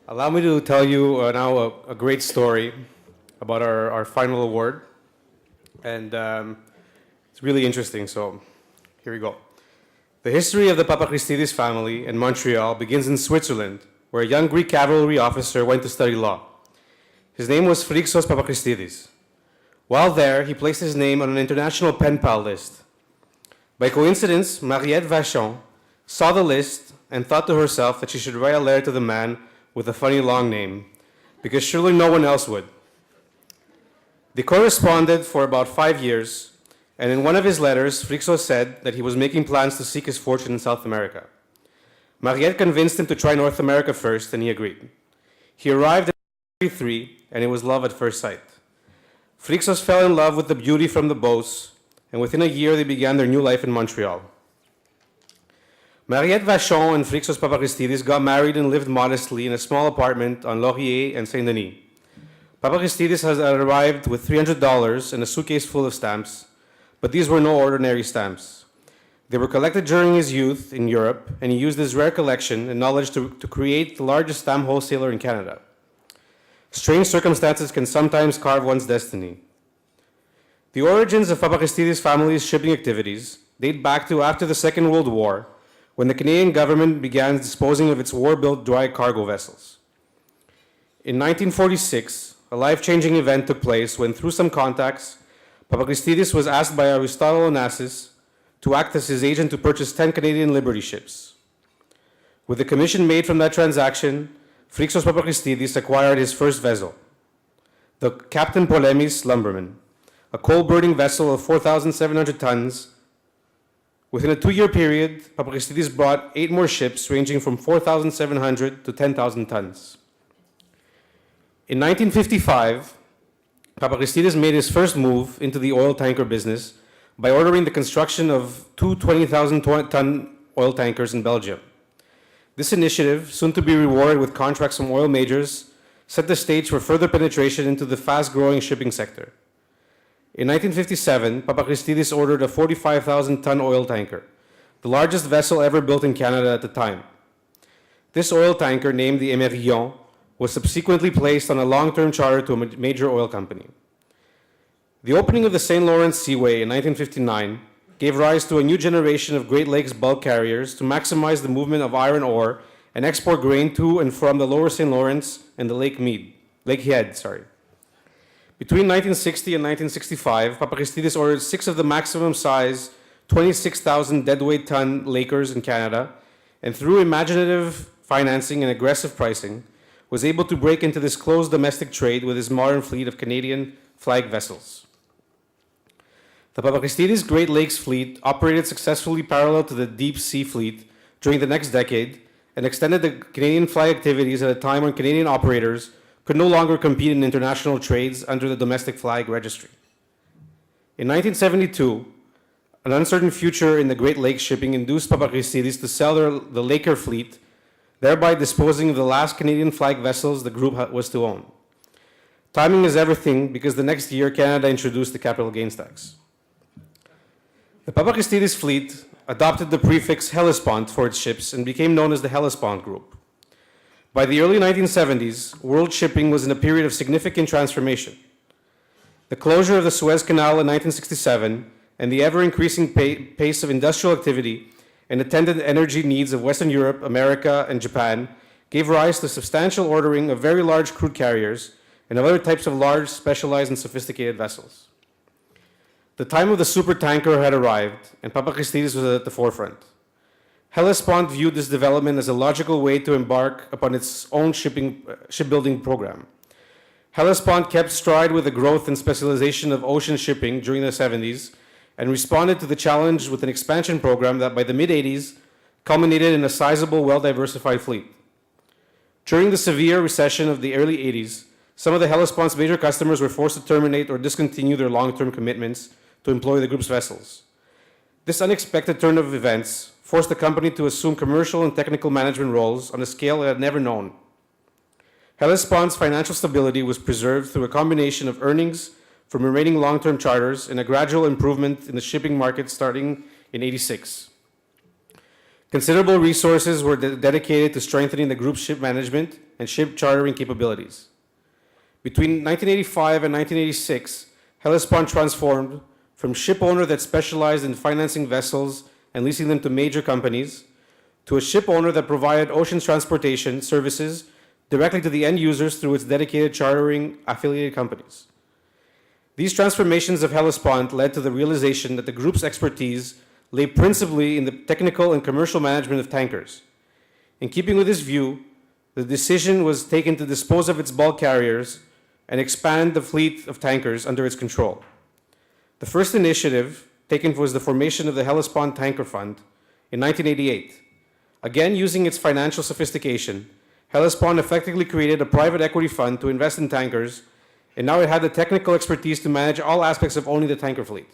Allow me to tell you now a great story about our final award. And it's really interesting, so here we go. The history of the Papachristidis family in Montreal begins in Switzerland, where a young Greek cavalry officer went to study law. His name was Phrixos Papachristidis. While there, he placed his name on an international pen pal list. By coincidence, Mariette Vachon saw the list and thought to herself that she should write a letter to the man with a funny long name, because surely no one else would. They corresponded for about 5 years, and in one of his letters, Phrixos said that he was making plans to seek his fortune in South America. Mariette convinced him to try North America first, and he agreed. He arrived in 1933, and it was love at first sight. Phrixos fell in love with the beauty from the Beauce, and within a year they began their new life in Montreal. Mariette Vachon and Phrixos Papachristidis got married and lived modestly in a small apartment on Laurier and Saint Denis. Papachristidis has arrived with $300 and a suitcase full of stamps, but these were no ordinary stamps. They were collected during his youth in Europe, and he used his rare collection and knowledge to create the largest stamp wholesaler in Canada. Strange circumstances can sometimes carve one's destiny. The origins of Papachristidis family's shipping activities date back to after the Second World War, when the Canadian government began disposing of its war-built dry cargo vessels. In 1946, a life-changing event took place when, through some contacts, Papachristidis was asked by Aristotle Onassis to act as his agent to purchase 10 Canadian Liberty ships. With the commission made from that transaction, Phrixos Papachristidis acquired his first vessel, the Captain Polemis Lumberman, a coal-burning vessel of 4,700 tons. Within a 2-year period, Papachristidis bought 8 more ships ranging from 4,700 to 10,000 tons. In 1955, Papachristidis made his first move into the oil tanker business by ordering the construction of 2 20,000-ton oil tankers in Belgium. This initiative, soon to be rewarded with contracts from oil majors, set the stage for further penetration into the fast-growing shipping sector. In 1957, Papachristidis ordered a 45,000-ton oil tanker, the largest vessel ever built in Canada at the time. This oil tanker, named the Emerillon, was subsequently placed on a long-term charter to a major oil company. The opening of the St. Lawrence Seaway in 1959 gave rise to a new generation of Great Lakes bulk carriers to maximize the movement of iron ore and export grain to and from the lower St. Lawrence and the Lake Head. Between 1960 and 1965, Papachristidis ordered 6 of the maximum size 26,000 deadweight ton Lakers in Canada, and through imaginative financing and aggressive pricing, was able to break into this closed domestic trade with his modern fleet of Canadian flag vessels. The Papachristidis Great Lakes fleet operated successfully parallel to the deep sea fleet during the next decade and extended the Canadian flag activities at a time when Canadian operators could no longer compete in international trades under the domestic flag registry. In 1972, an uncertain future in the Great Lakes shipping induced Papachristidis to sell the Laker fleet, thereby disposing of the last Canadian flag vessels the group was to own. Timing is everything, because the next year Canada introduced the capital gains tax. The Papachristidis fleet adopted the prefix Hellespont for its ships and became known as the Hellespont Group. By the early 1970s, world shipping was in a period of significant transformation. The closure of the Suez Canal in 1967 and the ever-increasing pace of industrial activity and attendant energy needs of Western Europe, America, and Japan gave rise to substantial ordering of very large crude carriers and of other types of large, specialized, and sophisticated vessels. The time of the supertanker had arrived, and Papachristidis was at the forefront. Hellespont viewed this development as a logical way to embark upon its own shipbuilding program. Hellespont kept stride with the growth and specialization of ocean shipping during the 70s and responded to the challenge with an expansion program that by the mid-80s culminated in a sizable, well-diversified fleet. During the severe recession of the early 80s, some of the Hellespont's major customers were forced to terminate or discontinue their long-term commitments to employ the group's vessels. This unexpected turn of events forced the company to assume commercial and technical management roles on a scale it had never known. Hellespont's financial stability was preserved through a combination of earnings from remaining long-term charters and a gradual improvement in the shipping market starting in '86. Considerable resources were dedicated to strengthening the group's ship management and ship chartering capabilities. Between 1985 and 1986, Hellespont transformed from ship owner that specialized in financing vessels and leasing them to major companies to a ship owner that provided ocean transportation services directly to the end users through its dedicated chartering affiliated companies. These transformations of Hellespont led to the realization that the group's expertise lay principally in the technical and commercial management of tankers. In keeping with this view, the decision was taken to dispose of its bulk carriers and expand the fleet of tankers under its control. The first initiative taken was the formation of the Hellespont Tanker Fund in 1988. Again, using its financial sophistication, Hellespont effectively created a private equity fund to invest in tankers, and now it had the technical expertise to manage all aspects of owning the tanker fleet.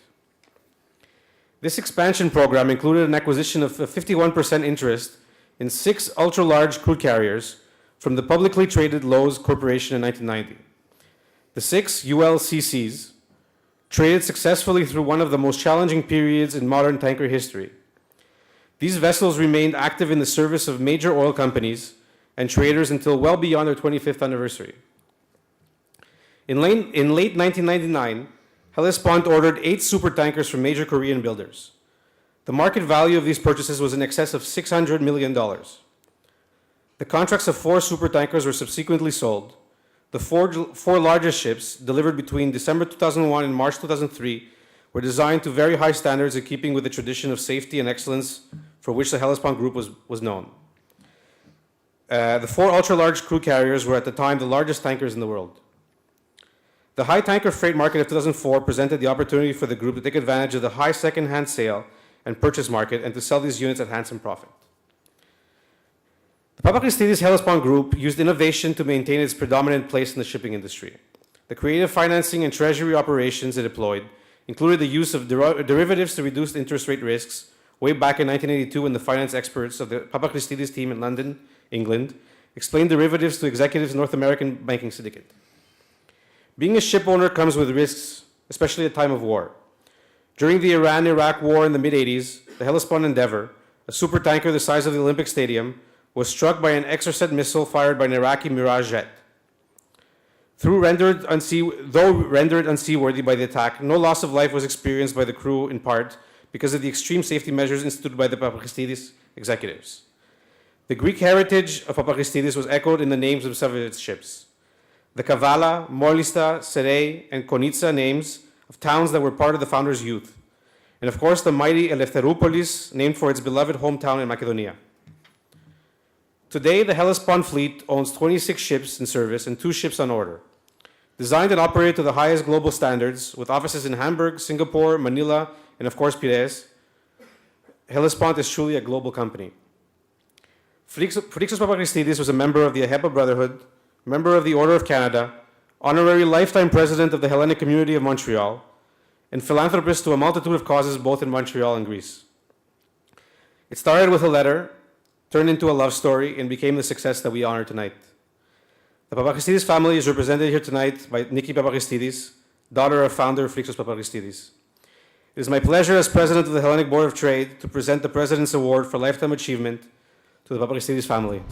This expansion program included an acquisition of a 51% interest in 6 ultra-large crude carriers from the publicly traded Lowe's Corporation in 1990. The 6 ULCCs traded successfully through one of the most challenging periods in modern tanker history. These vessels remained active in the service of major oil companies and traders until well beyond their 25th anniversary. In late 1999, Hellespont ordered 8 supertankers from major Korean builders. The market value of these purchases was in excess of $600 million. The contracts of 4 supertankers were subsequently sold. The four largest ships, delivered between December 2001 and March 2003, were designed to very high standards in keeping with the tradition of safety and excellence for which the Hellespont Group was known. The 4 ultra-large crude carriers were at the time the largest tankers in the world. The high tanker freight market of 2004 presented the opportunity for the group to take advantage of the high second-hand sale and purchase market and to sell these units at handsome profit. The Papachristidis Hellespont Group used innovation to maintain its predominant place in the shipping industry. The creative financing and treasury operations it deployed included the use of derivatives to reduce interest rate risks way back in 1982 when the finance experts of the Papachristidis team in London, England, explained derivatives to executives in North American banking syndicate. Being a ship owner comes with risks, especially at time of war. During the Iran-Iraq war in the mid-80s, the Hellespont Endeavor, a supertanker the size of the Olympic Stadium, was struck by an Exocet missile fired by an Iraqi Mirage jet. Though rendered unseaworthy by the attack, no loss of life was experienced by the crew in part because of the extreme safety measures instituted by the Papachristidis executives. The Greek heritage of Papachristidis was echoed in the names of some of its ships. The Kavala, Morlista, Serei, and Konitsa names of towns that were part of the founder's youth. And of course, the mighty Eleftheroupolis, named for its beloved hometown in Macedonia. Today, the Hellespont fleet owns 26 ships in service and 2 ships on order. Designed and operated to the highest global standards, with offices in Hamburg, Singapore, Manila, and of course Piraeus, Hellespont is truly a global company. Phrixos Papachristidis was a member of the AHEPA Brotherhood, member of the Order of Canada, honorary lifetime president of the Hellenic community of Montreal, and philanthropist to a multitude of causes both in Montreal and Greece. It started with a letter, turned into a love story, and became the success that we honor tonight. The Papachristidis family is represented here tonight by Nikki Papachristidis, daughter of founder Phrixos Papachristidis. It is my pleasure as president of the Hellenic Board of Trade to present the President's Award for Lifetime Achievement to the Papachristidis family.